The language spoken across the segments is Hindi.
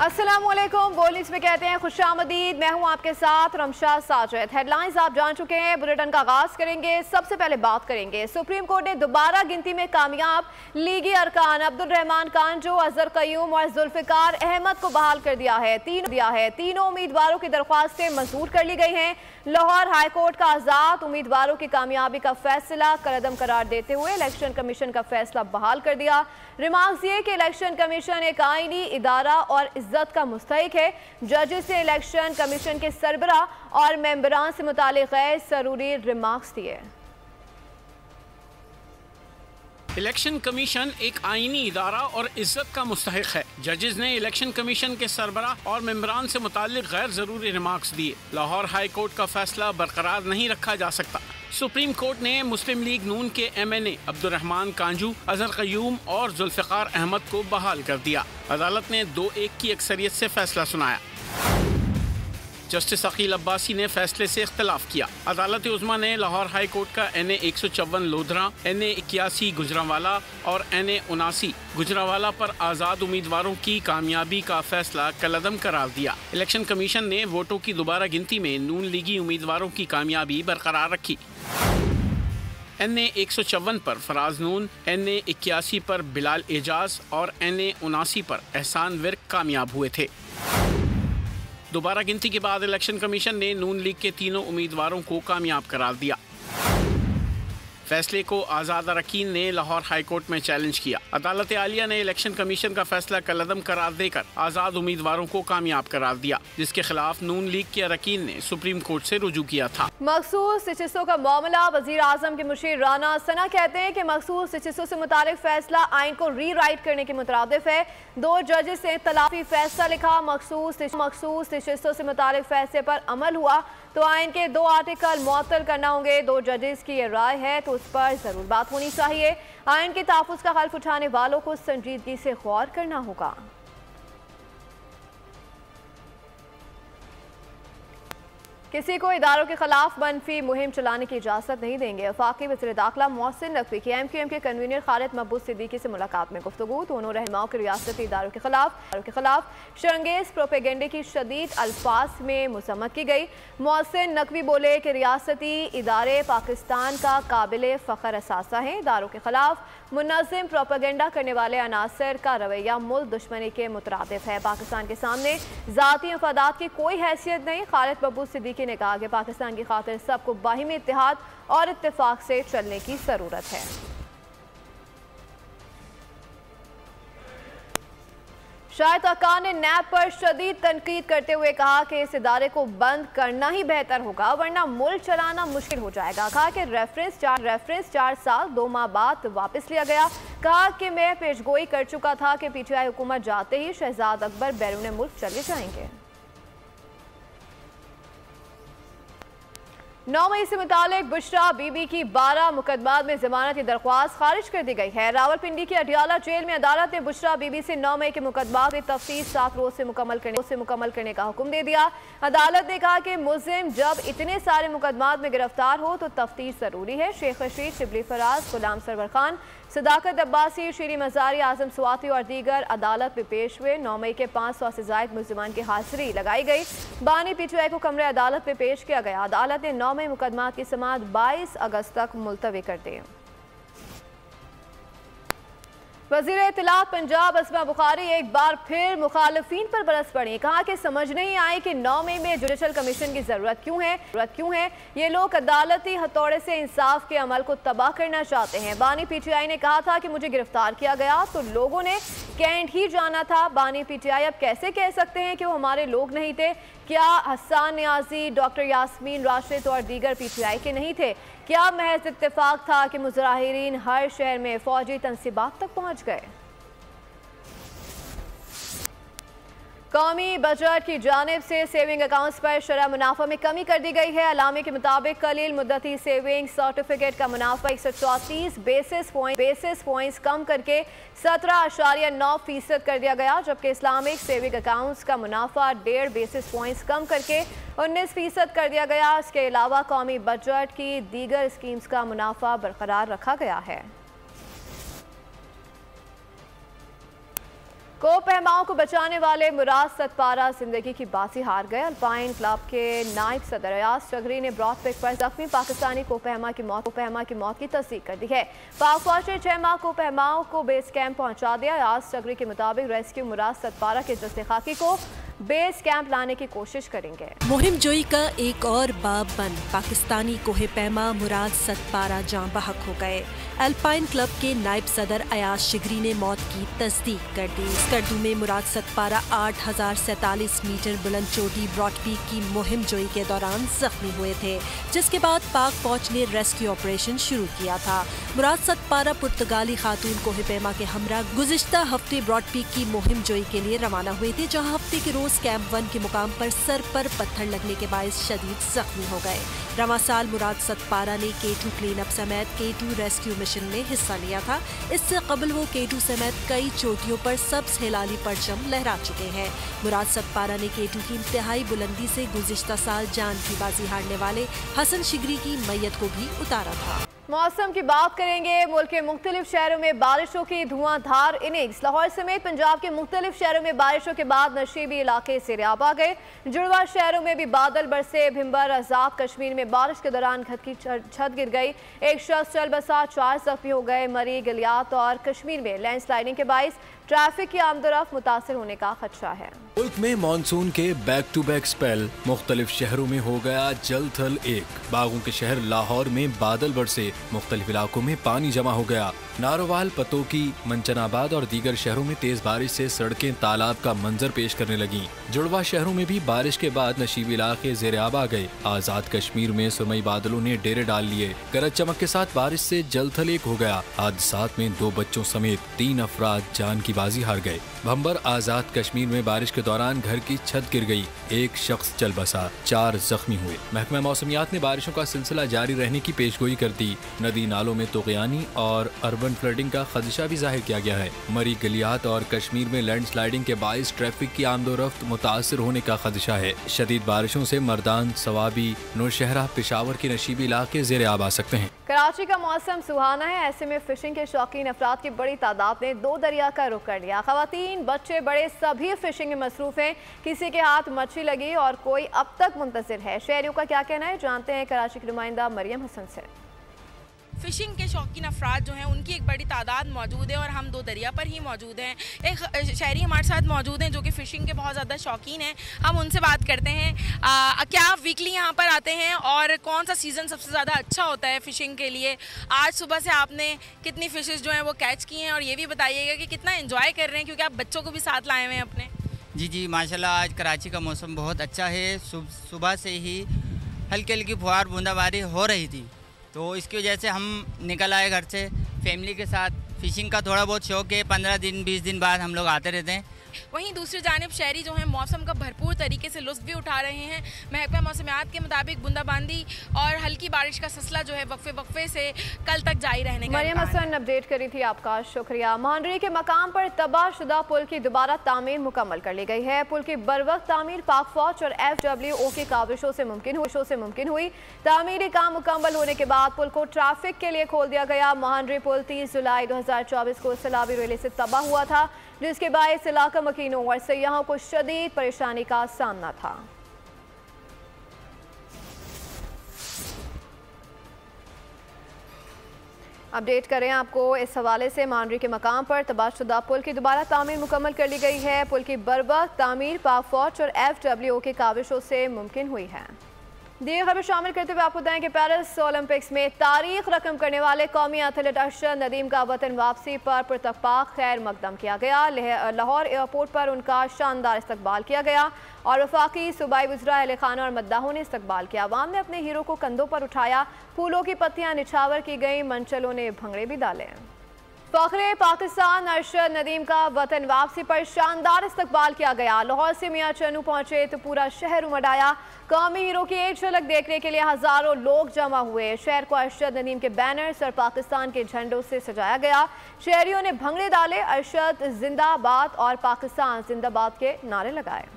अस्सलामुअलैकुम। बोलिस में कहते हैं खुशामदीद। मैं हूं आपके साथ रमशा साजिद। हेडलाइंस आप जान चुके हैं, बुलेटिन का आगाज करेंगे। सबसे पहले बात करेंगे सुप्रीम कोर्ट ने दोबारा गिनती में कामयाब लीगी अरकान अब्दुल रहमान कांजो, अजहर कयूम और जुल्फिकार अहमद को बहाल कर दिया है। तीनों उम्मीदवारों की दरख्वास्तें मंजूर कर ली गई हैं। लाहौर हाई कोर्ट का आजाद उम्मीदवारों की कामयाबी का फैसला कलअदम करार देते हुए इलेक्शन कमीशन का फैसला बहाल कर दिया। रिमार्क्स ये कि इलेक्शन कमीशन एक आईनी इदारा और इज्जत का मुस्तहिक है। जजेस ने इलेक्शन कमीशन के सरबरा और मेंबरान से मुतालिक गैर जरूरी रिमार्क्स दिए। इलेक्शन कमीशन एक आईनी इदारा और इज्जत का मुस्तहिक है। जजेस ने इलेक्शन कमीशन के सरबरा और मेंबरान से मुतालिक गैर जरूरी रिमार्क्स दिए। लाहौर हाई कोर्ट का फैसला बरकरार नहीं रखा जा सकता। सुप्रीम कोर्ट ने मुस्लिम लीग नून के MNA अब्दुल रहमान कांजू, अजहर कयूम और जुल्फिकार अहमद को बहाल कर दिया। अदालत ने 2-1 की अक्सरियत से फैसला सुनाया। जस्टिस अकील अब्बासी ने फैसले से इख्तलाफ किया। अदालत उज़्मा ने लाहौर हाई कोर्ट का NA 154 लोधरा, NA 81 गुजरांवाला और NA 79 गुजरांवाला पर आज़ाद उम्मीदवारों की कामयाबी का फैसला कलअदम करार दिया। इलेक्शन कमीशन ने वोटों की दोबारा गिनती में नून लीगी उम्मीदवारों की कामयाबी बरकरार रखी। NA 154 पर फराज नून, NA 81 पर बिलाल एजाज और NA 79 पर एहसान विर्क कामयाब हुए थे। दोबारा गिनती के बाद इलेक्शन कमीशन ने नून लीग के तीनों उम्मीदवारों को कामयाब करार दिया। फैसले को आज़ाद अरकान ने लाहौर हाई कोर्ट में चैलेंज किया। अदालत आलिया ने इलेक्शन कमीशन का फैसला कलअदम करार देकर आज़ाद उम्मीदवारों को कामयाब करार दिया, जिसके खिलाफ नून लीग के अरकान ने सुप्रीम कोर्ट से रुजू किया था। मखसूस इजलासों का मामला, वज़ीर आज़म के मुशीर राना सना कहते हैं कि मखसूस इजलासों से मुतालिक फैसला आइन को रीराइट करने के मुतरादिफ है। 2 जजेस ने तलाफी फैसला लिखा। मखसूस इजलासों से मुतालिक फैसले पर अमल हुआ तो आइन के 2 आर्टिकल मुअत्तल करना होंगे। 2 जजेस की ये राय है तो उस पर जरूर बात होनी चाहिए। आइन के तहफ़्फ़ुज़ का खल्फ उठाने वालों को संजीदगी से गौर करना होगा। किसी को इदारों के खिलाफ मनफी मुहिम चलाने की इजाज़त नहीं देंगे। वफाकी वज़ीर दाखिला मोहसिन नकवी की MQM के कन्वीनर खालिद महबूब सिद्दीकी से मुलाकात में गुफ्तगू। दोनों रहनुमाओं के रियासती इदारों के खिलाफ शरंगेज़ प्रोपेगेंडे की शदीद अल्फाज में मज़म्मत की गई। मोहसिन नकवी बोले कि रियासती इदारे पाकिस्तान का काबिल फ़ख्र असासा हैं। इदारों के खिलाफ मुनज़्ज़म प्रोपेगेंडा करने वाले अनासर का रवैया मुल्क दुश्मनी के मुतरादिफ है। पाकिस्तान के सामने ज़ाती मफादात की कोई हैसियत नहीं। खालिद महबूब सिद्दीकी ने कहा कि पाकिस्तान की खातिर सबको बाहिमी इत्तेहाद और इत्तेफाक से चलने की जरूरत है। शाहिद खान ने नैब पर शदीद तनकीद करते हुए कहा कि इस इदारे को बंद करना ही बेहतर होगा वरना मुल्क चलाना मुश्किल हो जाएगा। कहा कि रेफरेंस 4 साल 2 माह बाद वापस लिया गया। कहा कि मैं पेशगोई कर चुका था कि PTI हुकूमत जाते ही शहजाद अकबर बैरून मुल्क चले जाएंगे। 9 मई से मुतालिक बुशरा बीबी की 12 मुकदमात में जमानत की दरख्वास्त खारिज कर दी गई है। रावलपिंडी की अडियाला जेल में अदालत ने बुशरा बीबी से 9 मई के मुकदमात की तफ्तीश 7 रोज से मुकम्मल करने का हुक्म दे दिया। अदालत ने कहा कि मुलजिम जब इतने सारे मुकदमात में गिरफ्तार हो तो तफ्तीश जरूरी है। शेख रशीद, शिबली फराज, गुलाम सरवर खान, सदाकत अब्बासी, शीरी मजारी, आजम स्वाति और दीगर अदालत में पेश हुए। 9 मई के 500 से जायद मुल्जिमान की हाजिरी लगाई गई। बानी PTI को कमरे अदालत में पेश किया गया। अदालत ने 9 मई मुकदमात की समाअत 22 अगस्त तक मुलतवी कर दी। वज़ीर इत्तलात पंजाब अस्मा बुखारी एक बार फिर मुखालफीन पर बरस पड़ी। कहा कि समझ नहीं आई कि 9 मई में जुडिशल कमीशन की जरूरत क्यों है। ये लोग अदालती हथौड़े से इंसाफ के अमल को तबाह करना चाहते हैं। बानी PTI ने कहा था कि मुझे गिरफ्तार किया गया तो लोगों ने कैंट ही जाना था। बानी PTI अब कैसे कह सकते हैं कि वो हमारे लोग नहीं थे? क्या हसन नियाजी, डॉक्टर यास्मीन राशिद और दीगर PTI के नहीं थे? क्या महज इत्तेफाक था कि मुजाहिरीन हर शहर में फौजी तंसीबात तक पहुंच गए? कौमी बजट की जानिब से सेविंग अकाउंट्स पर शरह मुनाफा में कमी कर दी गई है। अलामे के मुताबिक कलील मुद्दती सेविंग सर्टिफिकेट का मुनाफा 134 बेसिस पॉइंट्स कम करके 17.9% कर दिया गया, जबकि इस्लामिक सेविंग अकाउंट्स का मुनाफा 1.5 बेसिस पॉइंट्स कम करके 19% कर दिया गया। इसके अलावा कौमी बजट की दीगर स्कीम्स का मुनाफा बरकरार रखा गया है। कोपहमाओं को बचाने वाले मुराद सतपारा जिंदगी की बाजी हार गए। अल्पाइन क्लब के नायब सदर अयाज चगरी ने ब्रॉडपिक पर जख्मी पाकिस्तानी कोपहमा की मौत की तस्दीक कर दी है। पाक फौज ने 6 माह कोपहमाओं को बेस कैंप पहुंचा दिया। अयाज चगरी के मुताबिक रेस्क्यू मुराद सतपारा के जस्ते खाकी को बेस कैंप लाने की कोशिश करेंगे। मुहिम जोई का एक और बाब बंद। पाकिस्तानी कोहे पैमा मुराद सतपारा जाँ बहक हो गए। अल्पाइन क्लब के नायब सदर अयाज शिगरी ने मौत की तस्दीक कर दी। स्कर्दू में मुराद सतपारा 8047 मीटर बुलंद चोटी ब्रॉडपीक की मुहिम जोई के दौरान जख्मी हुए थे, जिसके बाद पाक फौज ने रेस्क्यू ऑपरेशन शुरू किया था। मुराद सतपारा पुर्तगाली खातून कोहे पैमा के हमरा गुज़िश्ता हफ्ते ब्रॉडपीक की मुहिम जोई के लिए रवाना हुए थे, जहाँ हफ्ते के रोज कैंप 1 के मुकाम पर सर पर पत्थर लगने के बायस शदीद जख्मी हो गए। रवां साल मुराद सतपारा ने K2 क्लीन अप समेत K2 रेस्क्यू मिशन में हिस्सा लिया था। इससे कबल वो K2 समेत कई चोटियों पर सब्ज हिलाली परचम लहरा चुके हैं। मुराद सतपारा ने K2 की इंतहाई बुलंदी से गुज़िश्ता साल जान की बाजी हारने वाले हसन शिगरी की मैयत को भी उतारा था। मौसम की बात करेंगे। मुल्क के मुख्तलिफ शहरों में बारिशों की धुआंधार इनिंग्स। लाहौर समेत पंजाब के मुख्तलिफ शहरों में बारिशों के बाद नशीबी इलाके सेरियाब आ गए। जुड़वा शहरों में भी बादल बरसे। भिम्बर आजाद कश्मीर में बारिश के दौरान घर की छत गिर गई। एक शख्स चल बसा, 4 जख्मी हो गए। मरी गलियात और कश्मीर में लैंडस्लाइडिंग के बायस ट्रैफिक की आमदोरफ्त मुतासर होने का खदशा है। मुल्क में मानसून के बैक टू बैक स्पेल। मुख्तलिफ शहरों में हो गया जल थल एक। बागों के शहर लाहौर में बादल बरसे। मुख्तलिफ इलाकों में पानी जमा हो गया। नारोवाल, पतोकी, मंचनाबाद और दीगर शहरों में तेज बारिश से सड़कें तालाब का मंजर पेश करने लगी। जुड़वा शहरों में भी बारिश के बाद नशीबी इलाके ज़ेर-ए-आब आ गए। आजाद कश्मीर में सुरमई बादलों ने डेरे डाल लिए। गरज चमक के साथ बारिश से जल थल एक हो गया। हादसात में 2 बच्चों समेत 3 अफराद जान की बाजी हार गए। भंबर आजाद कश्मीर में बारिश के दौरान घर की छत गिर गई। एक शख्स चल बसा, 4 जख्मी हुए। महकमा मौसमियात ने बारिशों का सिलसिला जारी रहने की पेशगोई कर दी। नदी नालों में तुग़यानी और अर्बन फ्लडिंग का खदशा भी जाहिर किया गया है। मरी गलियात और कश्मीर में लैंडस्लाइडिंग के बायस ट्रैफिक की आमदोरफ्त मुतासर होने का खदशा है। शदीद बारिशों से मर्दान, सवाबी, नौशहरा, पेशावर के नशीबी इलाके ज़ेर-ए-आब आ सकते हैं। कराची का मौसम सुहाना है। ऐसे में फिशिंग के शौकीन अफराद की बड़ी तादाद ने 2 दरिया का रुख कर लिया। खवातीन, बच्चे, बड़े सभी फिशिंग में मसरूफ हैं। किसी के हाथ मछली लगी और कोई अब तक मुंतजिर है। शहरियों का क्या कहना है, जानते हैं कराची की नुमाइंदा मरियम हसन से। फ़िशिंग के शौकीन अफराद जो हैं उनकी एक बड़ी तादाद मौजूद है और हम 2 दरिया पर ही मौजूद हैं। एक शहरी हमारे साथ मौजूद हैं जो कि फ़िशिंग के बहुत ज़्यादा शौकीन हैं। हम उनसे बात करते हैं। क्या आप वीकली यहाँ पर आते हैं और कौन सा सीज़न सबसे ज़्यादा अच्छा होता है फ़िशिंग के लिए? आज सुबह से आपने कितनी फ़िशेज़ जो हैं वो कैच की हैं और ये भी बताइएगा कि कितना इन्जॉय कर रहे हैं, क्योंकि आप बच्चों को भी साथ लाए हुए हैं अपने। जी माशाल्लाह, आज कराची का मौसम बहुत अच्छा है। सुबह से ही हल्की हल्की फुहार बूंदाबांदी हो रही थी, तो इसकी वजह से हम निकल आए घर से फैमिली के साथ। फ़िशिंग का थोड़ा बहुत शौक़ है। 15 दिन 20 दिन बाद हम लोग आते रहते हैं। वहीं दूसरी जानिब शहरी जो हैं मौसम का भरपूर तरीके से लुत्फ़ भी उठा रहे हैं। महकमा मौसमियात के मुताबिक बूंदाबांदी और हल्की बारिश का सिलसिला जो है वक्फे से कल तक जारी रहने का। मरियम हसन अपडेट करी थी, आपका शुक्रिया। मांडरी के मकाम पर तबाहशुदा पुल की दोबारा तामीर मुकम्मल कर ली गई है। पुल की बरवक्त तामीर पाक फौज और FWO की काविशों से मुमकिन हुई। तामीरी काम मुकम्मल होने के बाद पुल को ट्रैफिक के लिए खोल दिया गया। मांडरी पुल 30 जुलाई 2024 को सैलाबी रेले से तबाह हुआ था, जिसके बायस इलाका मकीनों और सयाहों को शदीद परेशानी का सामना था। अपडेट करें आपको इस हवाले से। मांडरी के मकाम पर तबाहशुदा पुल की दोबारा तामीर मुकम्मल कर ली गई है। पुल की बरवक्त तामीर पाक फौज और FWO की काविशों से मुमकिन हुई है। दी खबर शामिल करते हुए आपको बताएं कि पेरिस ओलंपिक्स में तारीख रकम करने वाले कौमी एथलीट अरशद नदीम का वतन वापसी पर पुरतपाक खैर मकदम किया गया। लाहौर एयरपोर्ट पर उनका शानदार इस्तकबाल किया गया और वफाकी सूबाई वज़रा, अहले खाना और मद्दाहों ने इस्तकबाल किया। अवाम ने अपने हीरो को कंधों पर उठाया। फूलों की पत्तियां निछावर की गई। मंचलों ने भंगड़े भी डाले। फ़ख्रे पाकिस्तान अरशद नदीम का वतन वापसी पर शानदार इस्तकबाल किया गया। लाहौर से मियां चन्नू पहुंचे तो पूरा शहर उमड़ आया। कौमी हीरो की एक झलक देखने के लिए हज़ारों लोग जमा हुए। शहर को अरशद नदीम के बैनर्स और पाकिस्तान के झंडों से सजाया गया। शहरियों ने भंगड़े डाले, अरशद जिंदाबाद और पाकिस्तान जिंदाबाद के नारे लगाए।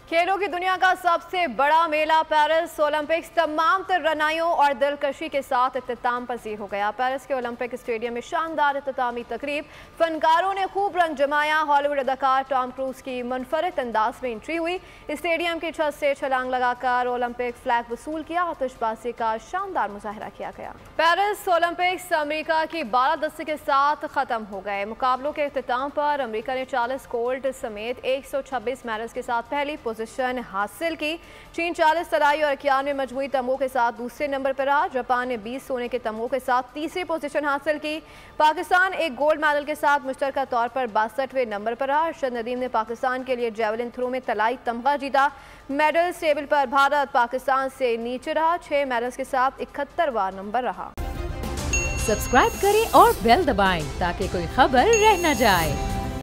खेलों की दुनिया का सबसे बड़ा मेला पेरिस ओलंपिक्स तमाम तरनाइयों और दिलकशी के साथ इख्तिताम पसीर हो गया। पेरिस के ओलंपिक स्टेडियम में शानदार इख्तितामी तकरीब, फनकारों ने खूब रंग जमाया। हॉलीवुड अदाकार टॉम क्रूज की मुनफरिद अंदाज में एंट्री हुई। स्टेडियम की छत से छलांग लगाकर ओलंपिक फ्लैग वसूल किया। आतिशबाजी का शानदार मुजाहरा किया गया। पेरिस ओलंपिक्स अमेरिका की 12 दस्ते के साथ खत्म हो गए। मुकाबलों के इख्तिताम पर अमेरिका ने 40 गोल्ड समेत 126 मेडल्स के साथ पहली पोजीशन हासिल की। चीन 40 तलाई और 91 मजमूई तमगों के साथ दूसरे नंबर पर रहा। जापान ने 20 सोने के तमगों के साथ तीसरी पोजीशन हासिल की। पाकिस्तान एक गोल्ड मेडल के साथ मुश्तरका तौर पर 62वें नंबर पर रहा। अरशद नदीम ने पाकिस्तान के लिए जेवलिन थ्रो में तलाई तमगा जीता। मेडल टेबल पर भारत पाकिस्तान से नीचे रहा, 6 मेडल्स के साथ 71वां नंबर रहा। सब्सक्राइब करें और बेल दबाएं ताकि कोई खबर रह न जाए।